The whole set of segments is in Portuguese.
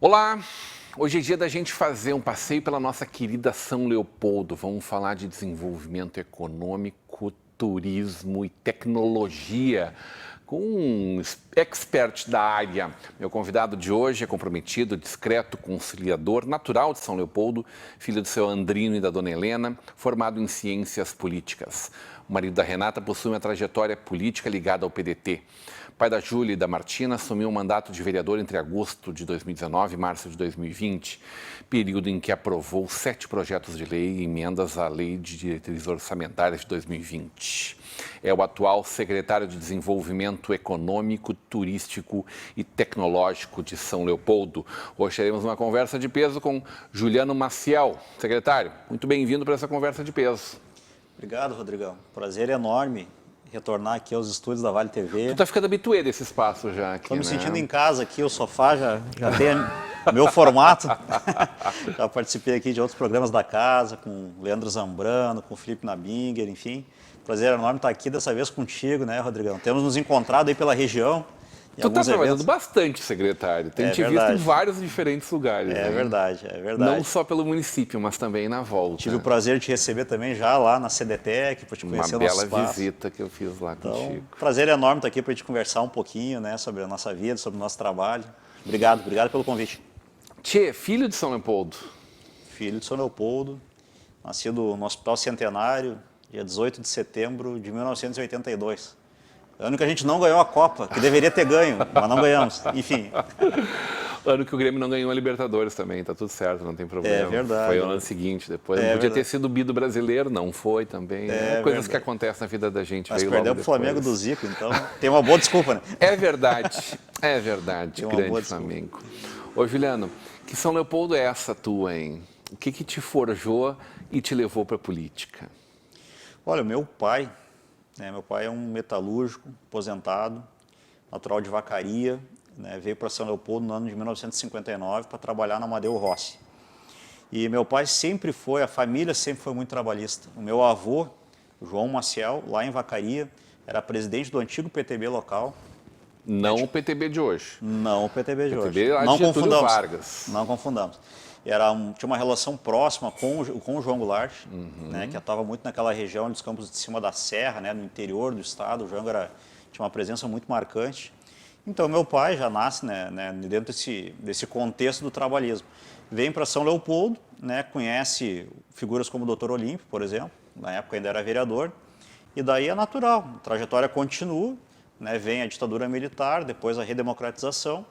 Olá! Hoje é dia da gente fazer um passeio pela nossa querida São Leopoldo. Vamos falar de desenvolvimento econômico, turismo e tecnologia com um expert da área. Meu convidado de hoje é comprometido, discreto, conciliador, natural de São Leopoldo, filho do seu Andrino e da dona Helena, formado em ciências políticas. O marido da Renata possui uma trajetória política ligada ao PDT. Pai da Júlia e da Martina, assumiu o mandato de vereador entre agosto de 2019 e março de 2020, período em que aprovou 7 projetos de lei e emendas à Lei de Diretrizes Orçamentárias de 2020. É o atual secretário de Desenvolvimento Econômico, Turístico e Tecnológico de São Leopoldo. Hoje teremos uma conversa de peso com Juliano Maciel. Secretário, muito bem-vindo para essa conversa de peso. Obrigado, Rodrigão. Prazer enorme retornar aqui aos estúdios da Vale TV. Tu tá ficando habituê desse espaço já aqui, Estou me né? sentindo em casa aqui, o sofá já tem o meu formato. Já participei aqui de outros programas da casa, com o Leandro Zambrano, com o Felipe Nabinger, enfim. Prazer enorme estar aqui dessa vez contigo, né, Rodrigão? Temos nos encontrado aí pela região. Tu está trabalhando bastante, secretário. Tem te visto em vários diferentes lugares. É verdade, é verdade. Não só pelo município, mas também na volta. Tive o prazer de te receber também já lá na CDTEC, para te conhecer o nosso espaço. Uma bela visita que eu fiz lá contigo. Prazer enorme estar aqui para a gente conversar um pouquinho, né, sobre a nossa vida, sobre o nosso trabalho. Obrigado pelo convite. Tchê, filho de São Leopoldo? Filho de São Leopoldo, nascido no Hospital Centenário, dia 18 de setembro de 1982. Ano que a gente não ganhou a Copa, que deveria ter ganho, mas não ganhamos. Enfim. Ano que o Grêmio não ganhou a Libertadores também, tá tudo certo, não tem problema. É verdade. Foi o ano seguinte, depois. Podia ter sido o bido brasileiro, não foi também. Coisas que acontecem na vida da gente. Mas perdeu pro Flamengo do Zico, então tem uma boa desculpa, né? É verdade, grande Flamengo. Ô, Juliano, que São Leopoldo é essa tua, hein? O que te forjou e te levou para a política? Olha, meu pai é um metalúrgico, aposentado, natural de Vacaria, né, veio para São Leopoldo no ano de 1959 para trabalhar na Amadeu Rossi. E meu pai a família sempre foi muito trabalhista. O meu avô, João Maciel, lá em Vacaria, era presidente do antigo PTB local. Não o PTB de hoje. Não o PTB de hoje. PTB lá de Getúlio Vargas. Não confundamos. Tinha uma relação próxima com o João Goulart, né, que atuava muito naquela região dos campos de cima da serra, né, no interior do estado. O João tinha uma presença muito marcante. Então, meu pai já nasce, né, dentro desse contexto do trabalhismo. Vem para São Leopoldo, né, conhece figuras como o Dr. Olímpio, por exemplo, na época ainda era vereador, e daí é natural, a trajetória continua, né, vem a ditadura militar, depois a redemocratização.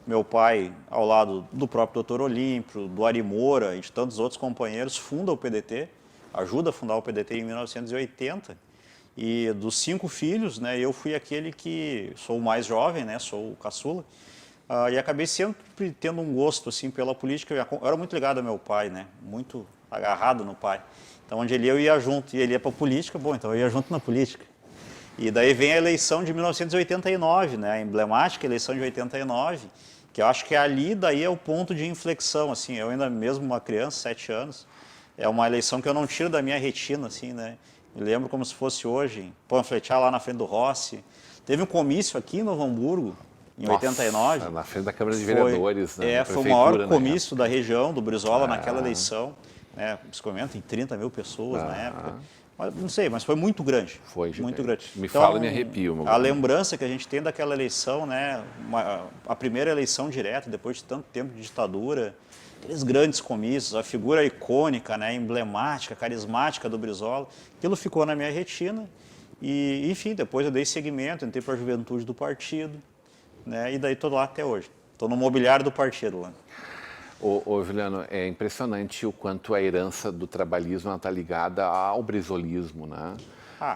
Meu pai, ao lado do próprio Dr. Olímpio, do Ari Moura e de tantos outros companheiros, funda o PDT, ajuda a fundar o PDT em 1980. E dos 5 filhos, eu fui aquele que sou o mais jovem, sou o caçula. E acabei sempre tendo um gosto assim, pela política. Eu era muito ligado ao meu pai, muito agarrado no pai. Então, onde ele ia, eu ia junto. E ele ia para a política, então eu ia junto na política. E daí vem a eleição de 1989, a emblemática eleição de 89, que eu acho que daí é o ponto de inflexão, assim, eu ainda mesmo uma criança, 7 anos, é uma eleição que eu não tiro da minha retina, assim, Me lembro como se fosse hoje, panfletear lá na frente do Rossi. Teve um comício aqui em Novo Hamburgo, em 89. Na frente da Câmara de Vereadores, foi o maior comício da região, do Brizola, naquela eleição, principalmente em 30 mil pessoas na época. Mas, não sei, mas foi muito grande. Foi muito grande. Me fala e me arrepio. A lembrança que a gente tem daquela eleição, a primeira eleição direta, depois de tanto tempo de ditadura, aqueles grandes comícios, a figura icônica, emblemática, carismática do Brizola, aquilo ficou na minha retina. E, enfim, depois eu dei seguimento, entrei para a juventude do partido, e daí estou lá até hoje. Estou no mobiliário do partido lá. Ô, Juliano, é impressionante o quanto a herança do trabalhismo está ligada ao brizolismo, né?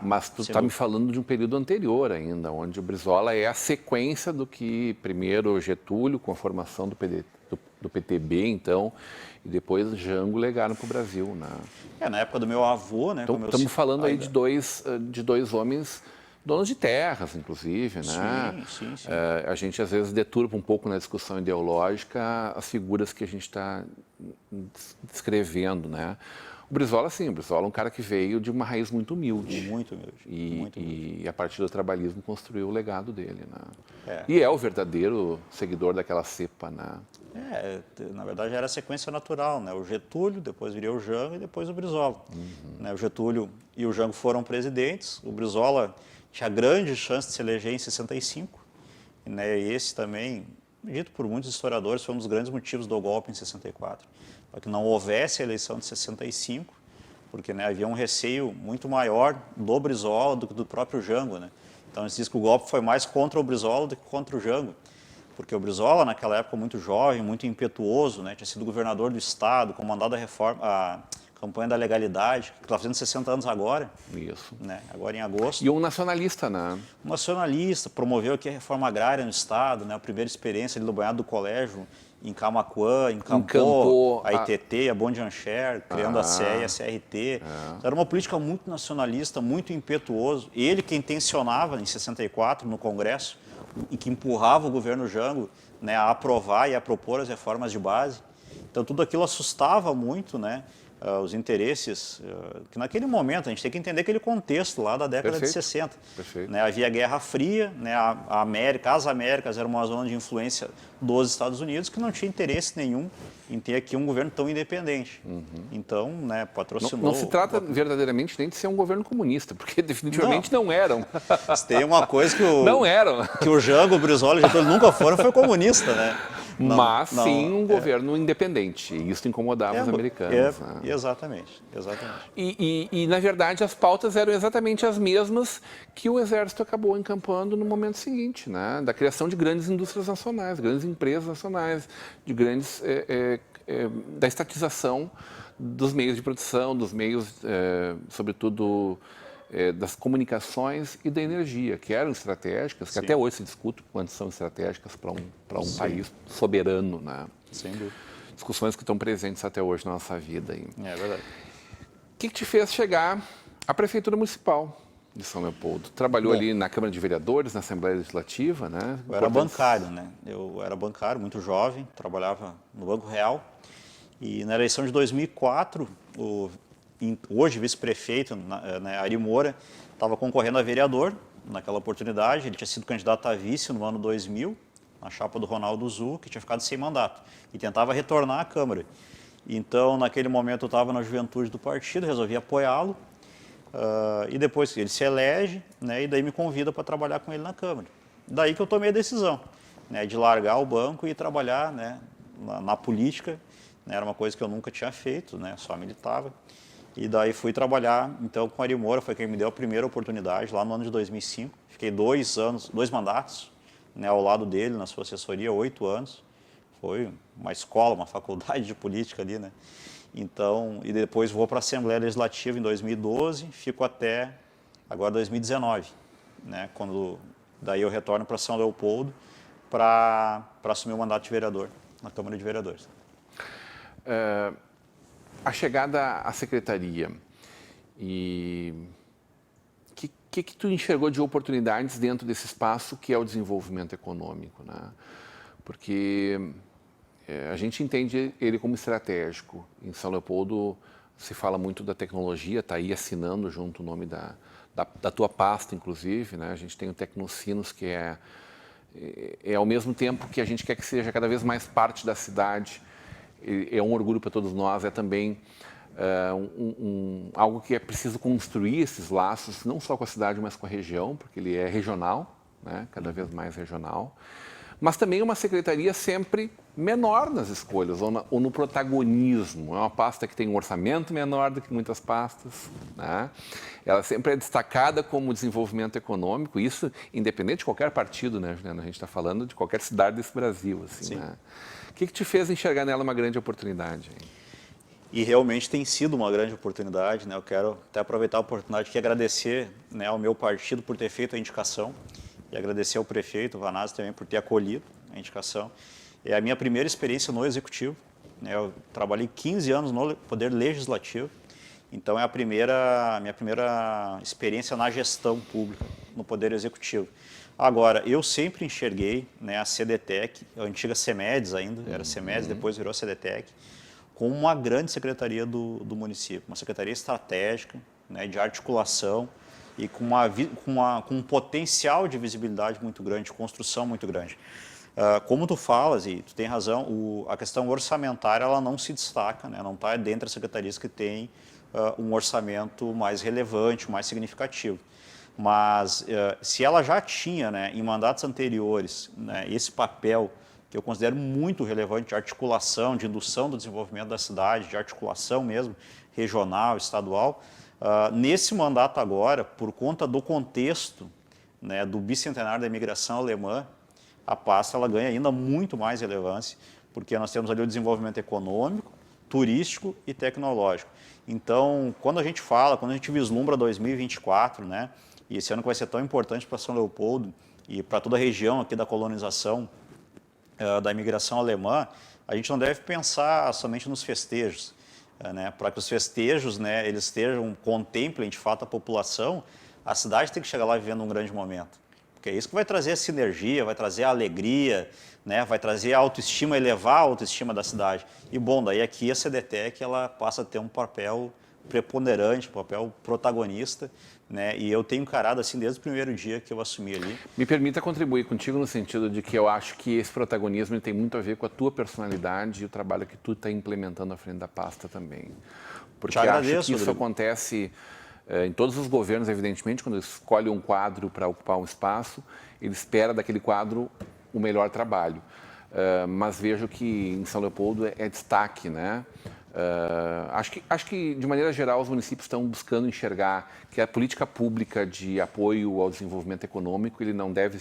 Mas tu está me falando de um período anterior ainda, onde o Brizola é a sequência do que primeiro Getúlio, com a formação do do PTB, então, e depois Jango legaram para o Brasil, né? Na época do meu avô, né? Então, estamos falando aí de dois homens donos de terras, inclusive, né? Sim. A gente às vezes deturpa um pouco na discussão ideológica as figuras que a gente está descrevendo, né? O Brizola, sim, o Brizola é um cara que veio de uma raiz muito humilde. Muito humilde. E a partir do trabalhismo construiu o legado dele, né? E é o verdadeiro seguidor daquela cepa, né? Na verdade era a sequência natural, né? O Getúlio, depois viria o Jango e depois o Brizola. Né? O Getúlio e o Jango foram presidentes, o Brizola tinha grande chance de se eleger em 65, né? E esse também, dito por muitos historiadores, foi um dos grandes motivos do golpe em 64. Para que não houvesse a eleição de 65, porque, né, havia um receio muito maior do Brizola do que do próprio Jango, né? Então se diz que o golpe foi mais contra o Brizola do que contra o Jango, porque o Brizola, naquela época, muito jovem, muito impetuoso, né? Tinha sido governador do estado, comandado a campanha da legalidade, que está fazendo 60 anos agora. Isso. Né? Agora em agosto. E um nacionalista, né? Um nacionalista, promoveu aqui a reforma agrária no estado, né? A primeira experiência ali do banhado do colégio, em Camaquã, encampou a ITT, a Bondiancher, criando a CE e a CRT. Era uma política muito nacionalista, muito impetuoso. Ele que intencionava, em 64, no Congresso, e que empurrava o governo Jango, né, a aprovar e a propor as reformas de base. Então, tudo aquilo assustava muito, né, os interesses, que naquele momento, a gente tem que entender aquele contexto lá da década de 60. Né, havia Guerra Fria, né, as Américas eram uma zona de influência dos Estados Unidos que não tinha interesse nenhum em ter aqui um governo tão independente. Então, né, patrocinou... Não se trata verdadeiramente nem de ser um governo comunista, porque definitivamente não eram. Tem uma coisa que não eram. Que o Jango, o Brizola e o Getúlio nunca foram, foi comunista, né? Mas sim um governo independente, e isso incomodava os americanos. Né? Exatamente. E, na verdade, as pautas eram exatamente as mesmas que o Exército acabou encampando no momento seguinte, né? Da criação de grandes indústrias nacionais, grandes empresas nacionais, de grandes, da estatização dos meios de produção, dos meios, sobretudo, das comunicações e da energia, que eram estratégicas, que até hoje se discute quanto são estratégicas para um país soberano, né? Sem dúvida. Discussões que estão presentes até hoje na nossa vida. É verdade. O que te fez chegar à Prefeitura Municipal de São Leopoldo? Trabalhou ali na Câmara de Vereadores, na Assembleia Legislativa, né? Eu era bancário, né? Eu era bancário, muito jovem, trabalhava no Banco Real. E na eleição de 2004, hoje vice-prefeito, né, Ari Moura, estava concorrendo a vereador naquela oportunidade. Ele tinha sido candidato a vice no ano 2000, na chapa do Ronaldo Zu, que tinha ficado sem mandato, e tentava retornar à Câmara. Então, naquele momento, eu estava na juventude do partido, resolvi apoiá-lo, e depois ele se elege, né, e daí me convida para trabalhar com ele na Câmara. Daí que eu tomei a decisão, né, de largar o banco e trabalhar, né, na política. Era uma coisa que eu nunca tinha feito, né, só militava. E daí fui trabalhar, então, com o Ari Moura, foi quem me deu a primeira oportunidade, lá no ano de 2005. Fiquei 2 mandatos, né, ao lado dele, na sua assessoria, 8 anos. Foi uma escola, uma faculdade de política ali, né? Então, e depois vou para a Assembleia Legislativa em 2012, fico até agora 2019, né? Quando daí eu retorno para São Leopoldo para assumir o mandato de vereador na Câmara de Vereadores. A chegada à secretaria e que tu enxergou de oportunidades dentro desse espaço que é o desenvolvimento econômico, né? Porque a gente entende ele como estratégico. Em São Leopoldo se fala muito da tecnologia, está aí assinando junto o nome da tua pasta, inclusive, né? A gente tem o Tecnocinos, que é ao mesmo tempo que a gente quer que seja cada vez mais parte da cidade. É um orgulho para todos nós, é também algo que é preciso construir esses laços, não só com a cidade, mas com a região, porque ele é regional, né? Cada vez mais regional. Mas também uma secretaria sempre menor nas escolhas, ou no protagonismo. É uma pasta que tem um orçamento menor do que muitas pastas, né? Ela sempre é destacada como desenvolvimento econômico, isso independente de qualquer partido, né, Juliana? A gente está falando de qualquer cidade desse Brasil, assim, né? O que te fez enxergar nela uma grande oportunidade? E realmente tem sido uma grande oportunidade, né? Eu quero até aproveitar a oportunidade e agradecer, né, ao meu partido por ter feito a indicação e agradecer ao prefeito Vanazzi também por ter acolhido a indicação. É a minha primeira experiência no Executivo, né? Eu trabalhei 15 anos no Poder Legislativo, então é a minha primeira experiência na gestão pública, no Poder Executivo. Agora, eu sempre enxerguei, né, a CDTEC, a antiga CEMEDES ainda, era CEMEDES, depois virou CDTEC, como uma grande secretaria do município, uma secretaria estratégica, né, de articulação e com um potencial de visibilidade muito grande, de construção muito grande. Como tu falas, e tu tem razão, a questão orçamentária ela não se destaca, né, não está dentre as secretarias que têm um orçamento mais relevante, mais significativo. Mas se ela já tinha, né, em mandatos anteriores, né, esse papel que eu considero muito relevante de articulação, de indução do desenvolvimento da cidade, de articulação mesmo, regional, estadual, nesse mandato agora, por conta do contexto, né, do bicentenário da imigração alemã, a pasta ela ganha ainda muito mais relevância, porque nós temos ali o desenvolvimento econômico, turístico e tecnológico. Então, quando a gente vislumbra 2024, né, e esse ano que vai ser tão importante para São Leopoldo e para toda a região aqui da colonização da imigração alemã, a gente não deve pensar somente nos festejos, né, para que os festejos, né, eles contemplem de fato a população, a cidade tem que chegar lá vivendo um grande momento. Porque é isso que vai trazer a sinergia, vai trazer a alegria, né, vai trazer a autoestima, elevar a autoestima da cidade. E, bom, daí aqui a CDTEC ela passa a ter um papel preponderante, um papel protagonista, né, e eu tenho encarado assim desde o primeiro dia que eu assumi ali. Me permita contribuir contigo no sentido de que eu acho que esse protagonismo tem muito a ver com a tua personalidade e o trabalho que tu está implementando à frente da pasta também. Porque acho que isso acontece em todos os governos, evidentemente, quando escolhe um quadro para ocupar um espaço, ele espera daquele quadro o melhor trabalho. Mas vejo que em São Leopoldo é destaque, né? Acho que, de maneira geral, os municípios estão buscando enxergar que a política pública de apoio ao desenvolvimento econômico, ele não deve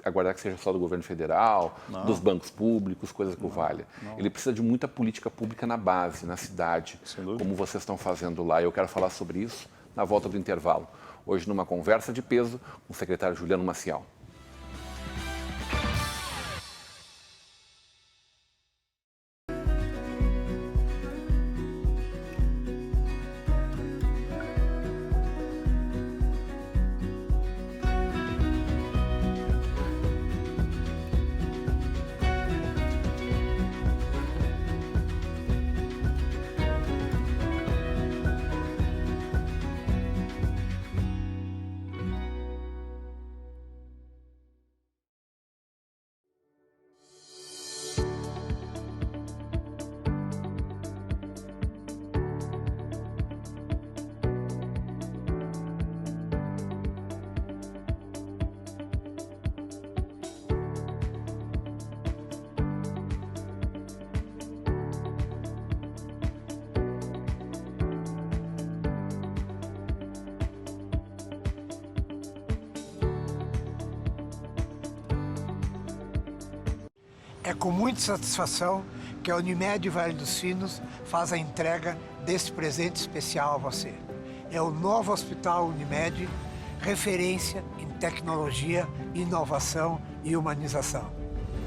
aguardar que seja só do governo federal, dos bancos públicos, coisas que o valha. Ele precisa de muita política pública na base, na cidade, como vocês estão fazendo lá. Eu quero falar sobre isso na volta do intervalo. Hoje, numa conversa de peso com o secretário Juliano Maciel. É com muita satisfação que a Unimed Vale dos Sinos faz a entrega deste presente especial a você. É o novo Hospital Unimed, referência em tecnologia, inovação e humanização.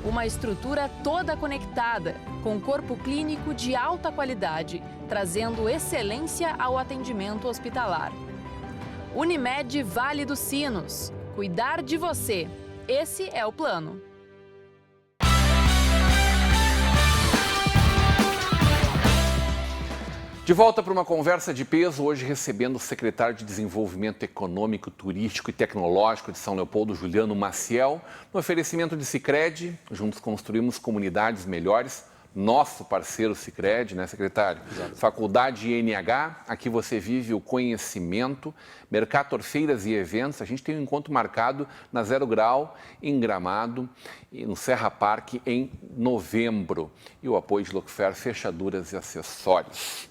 Uma estrutura toda conectada, com corpo clínico de alta qualidade, trazendo excelência ao atendimento hospitalar. Unimed Vale dos Sinos. Cuidar de você. Esse é o plano. De volta para uma conversa de peso, hoje recebendo o secretário de Desenvolvimento Econômico, Turístico e Tecnológico de São Leopoldo, Juliano Maciel, no oferecimento de Sicredi. Juntos construímos comunidades melhores. Nosso parceiro Sicredi, né, secretário? Exato. Faculdade INH, aqui você vive o conhecimento. Mercator Feiras e Eventos, a gente tem um encontro marcado na Zero Grau, em Gramado, e no Serra Parque, em novembro. E o apoio de Lookfair, fechaduras e acessórios.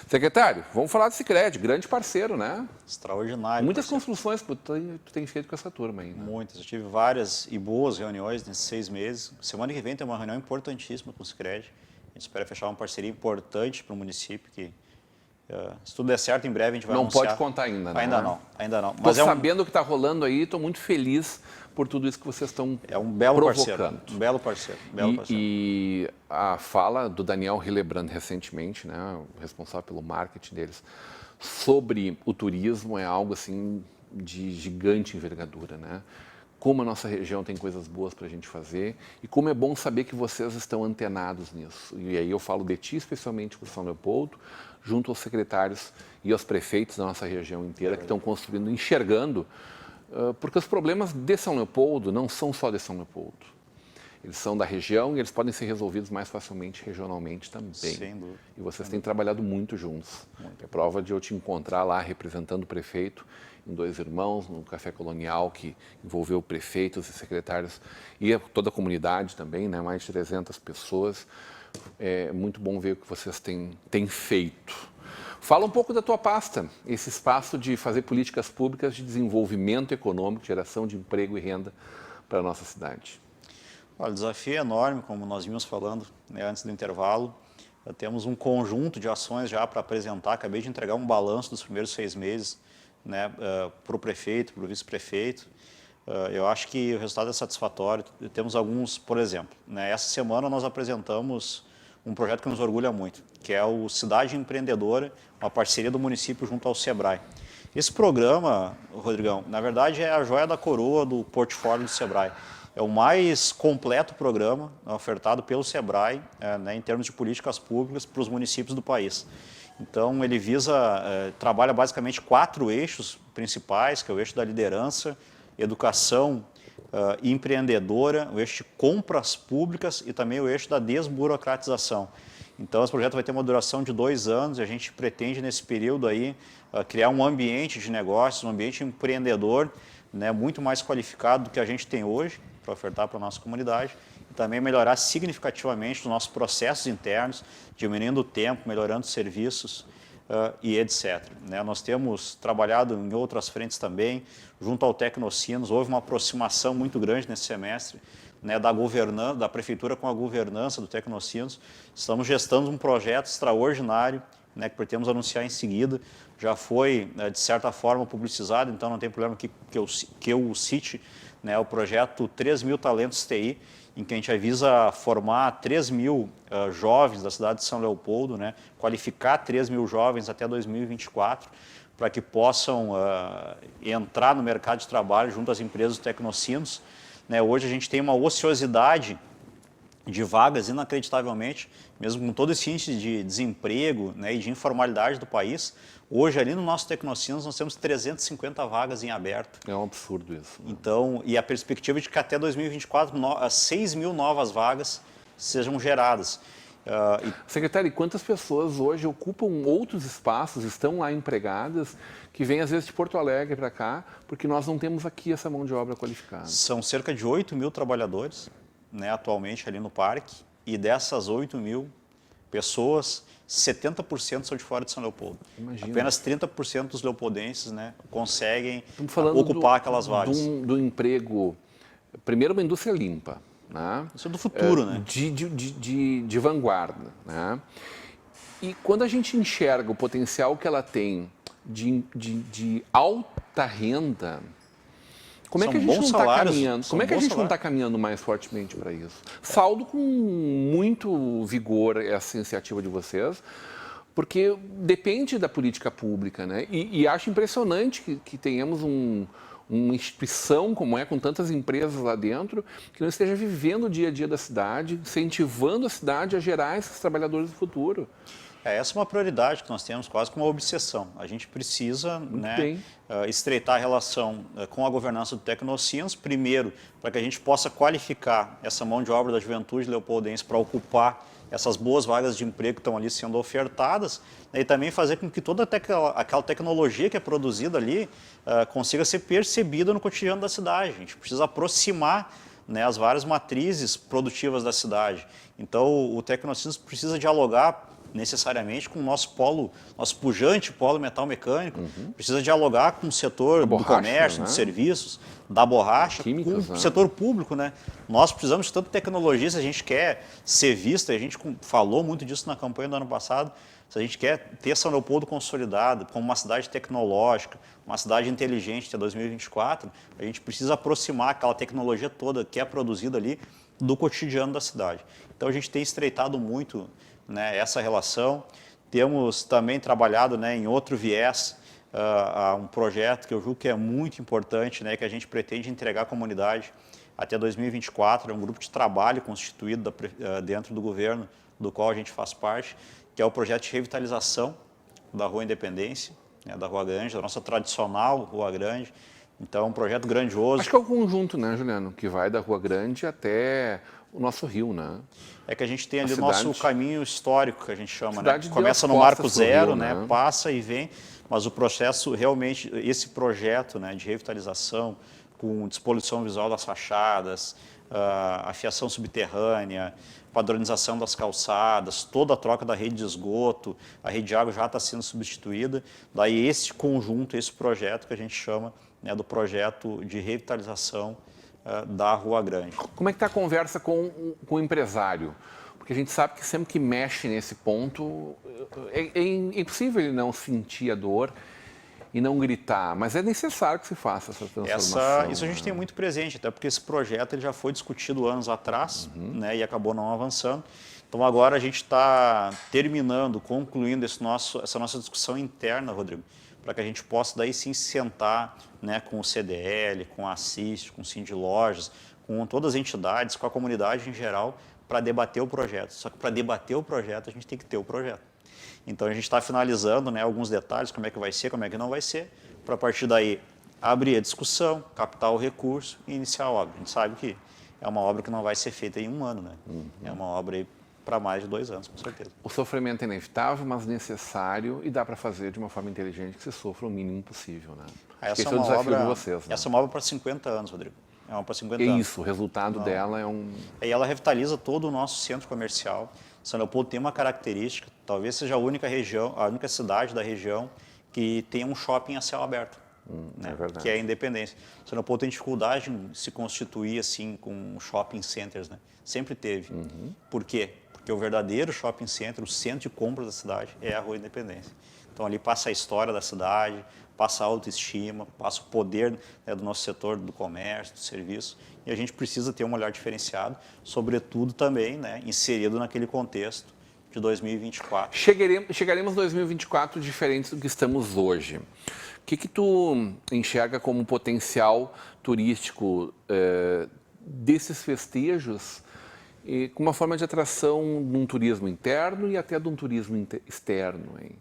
Secretário, vamos falar do Sicredi, grande parceiro, né? Extraordinário. Muitas construções que tu tem feito com essa turma aí, né? Muitas. Eu tive várias e boas reuniões nesses 6 meses. Semana que vem tem uma reunião importantíssima com o Sicredi. A gente espera fechar uma parceria importante para o município, que Se tudo der certo, em breve a gente vai Não anunciar. pode contar ainda, né? Ainda não. Estou sabendo o que está rolando aí, estou muito feliz por tudo isso que vocês estão provocando. Um belo parceiro. E a fala do Daniel Hillebrand recentemente, né, o responsável pelo marketing deles, sobre o turismo é algo assim de gigante envergadura, né? Como a nossa região tem coisas boas para a gente fazer e como é bom saber que vocês estão antenados nisso. E aí eu falo de ti, especialmente com São Leopoldo, junto aos secretários e aos prefeitos da nossa região inteira que estão construindo, enxergando, porque os problemas de São Leopoldo não são só de São Leopoldo. Eles são da região e eles podem ser resolvidos mais facilmente regionalmente também. Sem dúvida. E vocês têm trabalhado muito juntos. É prova de eu te encontrar lá representando o prefeito em Dois Irmãos, no Café Colonial, que envolveu prefeitos e secretários e toda a comunidade também, né? Mais de 300 pessoas. É muito bom ver o que vocês têm feito. Fala um pouco da tua pasta, esse espaço de fazer políticas públicas de desenvolvimento econômico, geração de emprego e renda para a nossa cidade. Olha, o desafio é enorme, como nós vimos falando, né, antes do intervalo. Temos um conjunto de ações já para apresentar. Acabei de entregar um balanço dos primeiros 6 meses, né, para o prefeito, para o vice-prefeito. Eu acho que o resultado é satisfatório. Temos alguns, por exemplo, né, essa semana nós apresentamos um projeto que nos orgulha muito, que é o Cidade Empreendedora, uma parceria do município junto ao Sebrae. Esse programa, Rodrigão, na verdade é a joia da coroa do portfólio do Sebrae. É o mais completo programa ofertado pelo Sebrae, né, em termos de políticas públicas para os municípios do país. Então, ele trabalha basicamente 4 eixos principais, que é o eixo da liderança, educação empreendedora, o eixo de compras públicas e também o eixo da desburocratização. Então, esse projeto vai ter uma duração de 2 anos e a gente pretende, nesse período aí, criar um ambiente de negócios, um ambiente empreendedor, né, muito mais qualificado do que a gente tem hoje para ofertar para a nossa comunidade e também melhorar significativamente os nossos processos internos, diminuindo o tempo, melhorando os serviços e etc. Né? Nós temos trabalhado em outras frentes também, junto ao Tecnocinos, houve uma aproximação muito grande nesse semestre, né, da Prefeitura com a governança do Tecnocinos. Estamos gestando um projeto extraordinário, né, que pretendemos anunciar em seguida. Já foi, de certa forma, publicizado, então não tem problema que eu cite, né, o projeto 3.000 Talentos TI, em que a gente avisa formar 3.000 jovens da cidade de São Leopoldo, né, qualificar 3.000 jovens até 2024, para que possam entrar no mercado de trabalho junto às empresas do Tecnocinos. Né, hoje a gente tem uma ociosidade de vagas, inacreditavelmente, mesmo com todo esse índice de desemprego, né, e de informalidade do país. Hoje, ali no nosso Tecnocinos, nós temos 350 vagas em aberto. É um absurdo isso. Né? Então, e a perspectiva de que até 2024, 6.000 novas vagas sejam geradas. Secretário, e quantas pessoas hoje ocupam outros espaços, estão lá empregadas, que vêm às vezes de Porto Alegre para cá, porque nós não temos aqui essa mão de obra qualificada? São cerca de 8.000 trabalhadores, né, atualmente ali no parque, e dessas 8.000 pessoas, 70% são de fora de São Leopoldo. Imagina. Apenas 30% dos leopoldenses, né, conseguem ocupar aquelas vagas. Do emprego, primeiro uma indústria limpa, né? Isso é do futuro, né? De vanguarda, né? E quando a gente enxerga o potencial que ela tem de alta renda, como é que a gente não está caminhando? Como é que a gente não está caminhando mais fortemente para isso? Saldo com muito vigor essa iniciativa de vocês, porque depende da política pública, né? E acho impressionante que tenhamos uma instituição como com tantas empresas lá dentro, que não esteja vivendo o dia a dia da cidade, incentivando a cidade a gerar esses trabalhadores do futuro. Essa é uma prioridade que nós temos, quase como uma obsessão. A gente precisa, né, estreitar a relação com a governança do Tecnocinos, primeiro, para que a gente possa qualificar essa mão de obra da juventude leopoldense para ocupar essas boas vagas de emprego que estão ali sendo ofertadas, né, e também fazer com que toda aquela tecnologia que é produzida ali consiga ser percebida no cotidiano da cidade. A gente precisa aproximar, né, as várias matrizes produtivas da cidade. Então, o Tecnocinos precisa dialogar necessariamente com o nosso pujante polo metal mecânico, precisa dialogar com o setor do comércio, dos serviços, da borracha, químicos, com o setor público, né? Nós precisamos de tanta tecnologia se a gente quer ser visto, a gente falou muito disso na campanha do ano passado, Se a gente quer ter São Leopoldo consolidado como uma cidade tecnológica, uma cidade inteligente até 2024, a gente precisa aproximar aquela tecnologia toda que é produzida ali do cotidiano da cidade. Então a gente tem estreitado muito, né, essa relação. Temos também trabalhado, né, em outro viés, um projeto que eu julgo que é muito importante, né, que a gente pretende entregar à comunidade até 2024. É um grupo de trabalho constituído dentro do governo, do qual a gente faz parte, que é o projeto de revitalização da Rua Independência, né, da Rua Grande, da nossa tradicional Rua Grande. Então, é um projeto grandioso. Acho que é o conjunto, né, Juliano, que vai da Rua Grande até o nosso rio, né? É que a gente tem ali o nosso caminho histórico, que a gente chama, né? Começa no Marco Zero, né? Passa e vem, mas o processo realmente, esse projeto, né, de revitalização, com disposição visual das fachadas, afiação subterrânea, padronização das calçadas, toda a troca da rede de esgoto, a rede de água já está sendo substituída. Daí esse conjunto, esse projeto que a gente chama, né, do projeto de revitalização da Rua Grande. Como é que está a conversa com o empresário? Porque a gente sabe que sempre que mexe nesse ponto, é impossível ele não sentir a dor e não gritar, mas é necessário que se faça essa transformação. Isso a gente tem muito presente, até porque esse projeto ele já foi discutido anos atrás, né, e acabou não avançando. Então agora a gente está terminando, concluindo essa nossa discussão interna, Rodrigo, para que a gente possa daí sim sentar, né, com o CDL, com a Assist, com o Cindy Lojas, com todas as entidades, com a comunidade em geral, para debater o projeto. Só que para debater o projeto a gente tem que ter o projeto. Então a gente está finalizando, né, alguns detalhes, como é que vai ser, como é que não vai ser, para a partir daí abrir a discussão, captar o recurso e iniciar a obra. A gente sabe que é uma obra que não vai ser feita em um ano, né? É uma obra para mais de 2 anos, com certeza. O sofrimento é inevitável, mas necessário, e dá para fazer de uma forma inteligente que se sofra o mínimo possível, né? Esse é o desafio de vocês, né? Essa é uma obra para 50 anos, Rodrigo. É uma para 50 anos. Isso, o resultado dela é um... E ela revitaliza todo o nosso centro comercial. São Leopoldo tem uma característica, talvez seja a única região, a única cidade da região que tem um shopping a céu aberto, né? É verdade. Que é a Independência. São Leopoldo tem dificuldade em se constituir assim com shopping centers, né? Sempre teve. Por quê? Porque o verdadeiro shopping center, o centro de compras da cidade, é a Rua Independência. Então ali passa a história da cidade, passa a autoestima, passa o poder, né, do nosso setor do comércio, do serviço, e a gente precisa ter um olhar diferenciado, sobretudo também, né, inserido naquele contexto de 2024. Chegaremos em 2024 diferentes do que estamos hoje. O que tu enxerga como potencial turístico desses festejos e com uma forma de atração de um turismo interno e até de um turismo externo, hein?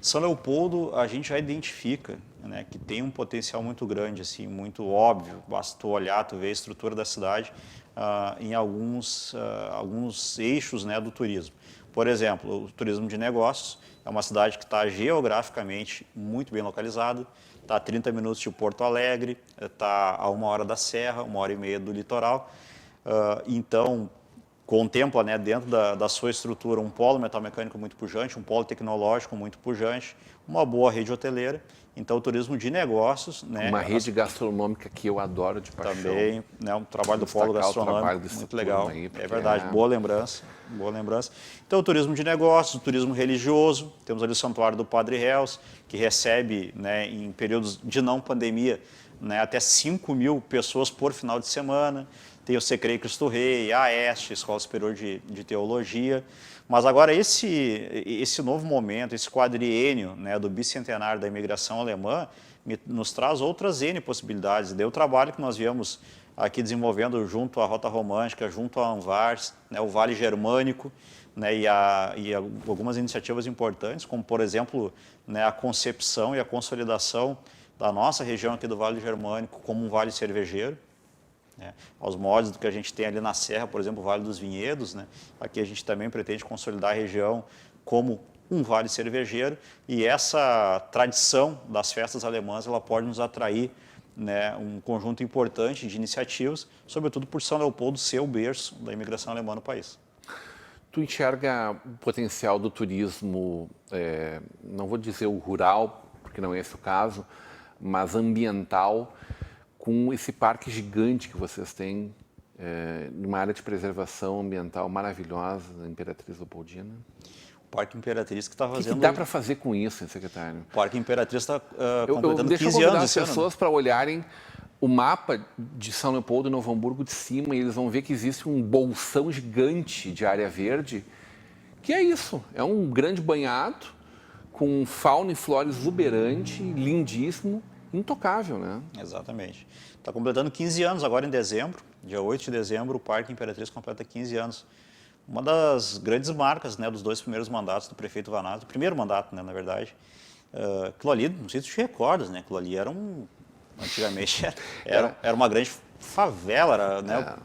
São Leopoldo, a gente já identifica, né, que tem um potencial muito grande, assim, muito óbvio. Basta tu olhar, tu ver a estrutura da cidade em alguns eixos, né, do turismo. Por exemplo, o turismo de negócios é uma cidade que está geograficamente muito bem localizada, está a 30 minutos de Porto Alegre, está a 1 hora da Serra, 1h30 do litoral. Então, contempla, né, dentro da sua estrutura um polo metalmecânico muito pujante, um polo tecnológico muito pujante, uma boa rede hoteleira. Então, o turismo de negócios... né, uma rede gastronômica que eu adoro de paixão. Também, né, um trabalho do polo gastronômico muito legal. Aí, é verdade, boa lembrança, boa lembrança. Então, o turismo de negócios, o turismo religioso, temos ali o Santuário do Padre Réus, que recebe, né, em períodos de não pandemia, né, até 5.000 pessoas por final de semana. Tem o Secrei Cristo Rei, a EST, Escola Superior de Teologia. Mas agora esse novo momento, esse quadriênio, né, do bicentenário da imigração alemã, nos traz outras N possibilidades. Daí o trabalho que nós viemos aqui desenvolvendo junto à Rota Romântica, junto à Anvars, né, o Vale Germânico, né, e algumas iniciativas importantes, como, por exemplo, né, a concepção e a consolidação da nossa região aqui do Vale Germânico como um vale cervejeiro, né, aos moldes do que a gente tem ali na Serra, por exemplo, o Vale dos Vinhedos, né? Aqui a gente também pretende consolidar a região como um vale cervejeiro, e essa tradição das festas alemãs ela pode nos atrair, né, um conjunto importante de iniciativas, sobretudo por São Leopoldo ser o berço da imigração alemã no país. Tu enxerga o potencial do turismo, não vou dizer o rural, porque não é esse o caso, mas ambiental, com esse parque gigante que vocês têm, numa área de preservação ambiental maravilhosa, a Imperatriz Leopoldina? Parque Imperatriz que está O fazendo... que dá para fazer com isso, secretário? O Parque Imperatriz está Eu completando deixa 15 eu convidar anos as esse ano. pessoas para olharem o mapa de São Leopoldo e Novo Hamburgo de cima e eles vão ver que existe um bolsão gigante de área verde, que é isso, é um grande banhado com fauna e flora exuberante, lindíssimo, intocável, né? Exatamente. Está completando 15 anos agora em dezembro, dia 8 de dezembro, o Parque Imperatriz completa 15 anos. Uma das grandes marcas, né, dos 2 primeiros mandatos do prefeito Vanazzo, o primeiro mandato, né, na verdade. Aquilo ali, não sei se tu te recordas, né? Aquilo ali era antigamente era uma grande favela, né?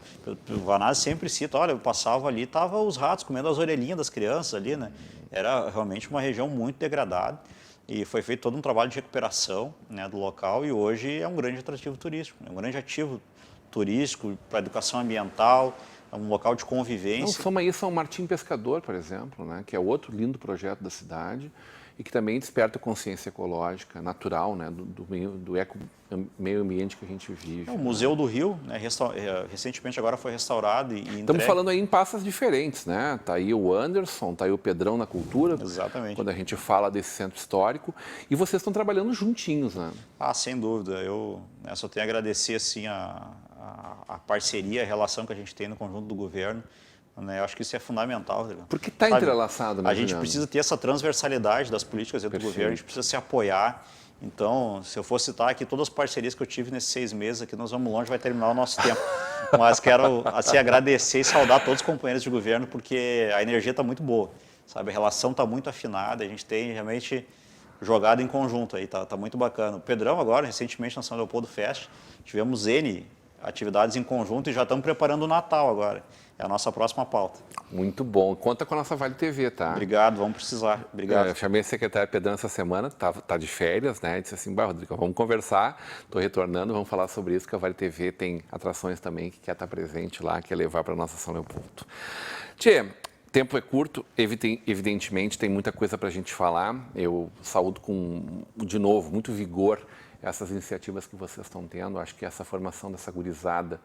O Vanazzo sempre cita, olha, eu passava ali, tava os ratos comendo as orelhinhas das crianças ali, né? Era realmente uma região muito degradada e foi feito todo um trabalho de recuperação, né, do local e hoje é um grande atrativo turístico, é um grande ativo turístico para a educação ambiental, é um local de convivência. Não, soma aí São Martim Pescador, por exemplo, né, que é outro lindo projeto da cidade e que também desperta consciência ecológica, natural, né, do meio ambiente que a gente vive. O Museu do Rio, né, recentemente agora foi restaurado e Estamos entregue. falando aí em pastas diferentes, né? Tá aí o Anderson, tá aí o Pedrão na cultura. Exatamente. Quando a gente fala desse centro histórico. E vocês estão trabalhando juntinhos, né? Ah, sem dúvida. Eu só tenho a agradecer assim, a parceria, a relação que a gente tem no conjunto do governo. Né? Eu acho que isso é fundamental. Rodrigo. Porque está entrelaçado, né, A gente Juliano? precisa ter essa transversalidade das políticas dentro do governo, a gente precisa se apoiar. Então, se eu for citar aqui todas as parcerias que eu tive nesses 6 meses aqui, nós vamos longe, vai terminar o nosso tempo. Mas quero assim, agradecer e saudar todos os companheiros de governo, porque a energia está muito boa, sabe? A relação está muito afinada, a gente tem realmente jogado em conjunto aí, tá muito bacana. O Pedrão agora, recentemente na São Leopoldo Fest, tivemos N atividades em conjunto e já estamos preparando o Natal agora. É a nossa próxima pauta. Muito bom. Conta com a nossa Vale TV, tá? Obrigado, vamos precisar. Obrigado. Eu chamei a secretária Pedrão essa semana, tá de férias, né? E disse assim, Rodrigo, vamos conversar, estou retornando, vamos falar sobre isso, que a Vale TV tem atrações também que quer estar presente lá, quer levar para a nossa São Leopoldo. Tchê, tempo é curto, evidentemente tem muita coisa para a gente falar. Eu saúdo de novo, muito vigor essas iniciativas que vocês estão tendo. Acho que essa formação dessa gurizada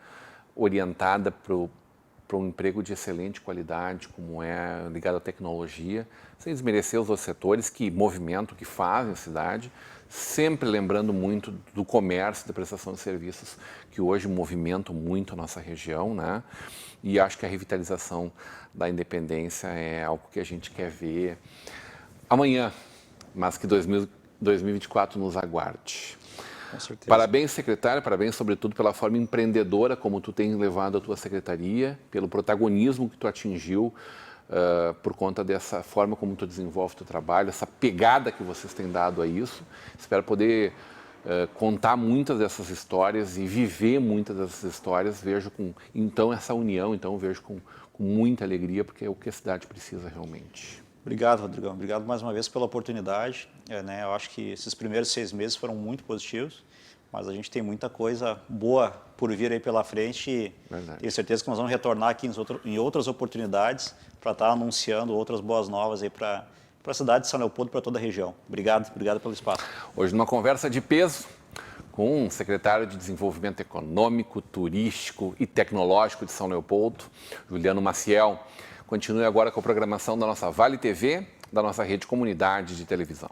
orientada para um emprego de excelente qualidade, como é ligado à tecnologia, sem desmerecer os outros setores que movimentam, que fazem a cidade, sempre lembrando muito do comércio, da prestação de serviços, que hoje movimentam muito a nossa região, né? E acho que a revitalização da Independência é algo que a gente quer ver amanhã, mas que 2024 nos aguarde. Com certeza. Parabéns, secretária, parabéns sobretudo pela forma empreendedora como tu tem levado a tua secretaria, pelo protagonismo que tu atingiu por conta dessa forma como tu desenvolve o teu trabalho, essa pegada que vocês têm dado a isso. Espero poder contar muitas dessas histórias e viver muitas dessas histórias. Vejo essa união, vejo com muita alegria, porque é o que a cidade precisa realmente. Obrigado, Rodrigão. Obrigado mais uma vez pela oportunidade. Eu acho que esses primeiros 6 meses foram muito positivos, mas a gente tem muita coisa boa por vir aí pela frente e tenho certeza que nós vamos retornar aqui em outras oportunidades para estar anunciando outras boas novas aí para a cidade de São Leopoldo, para toda a região. Obrigado pelo espaço. Hoje, numa conversa de peso com o secretário de Desenvolvimento Econômico, Turístico e Tecnológico de São Leopoldo, Juliano Maciel. Continue agora com a programação da nossa Vale TV, da nossa rede comunidade de televisão.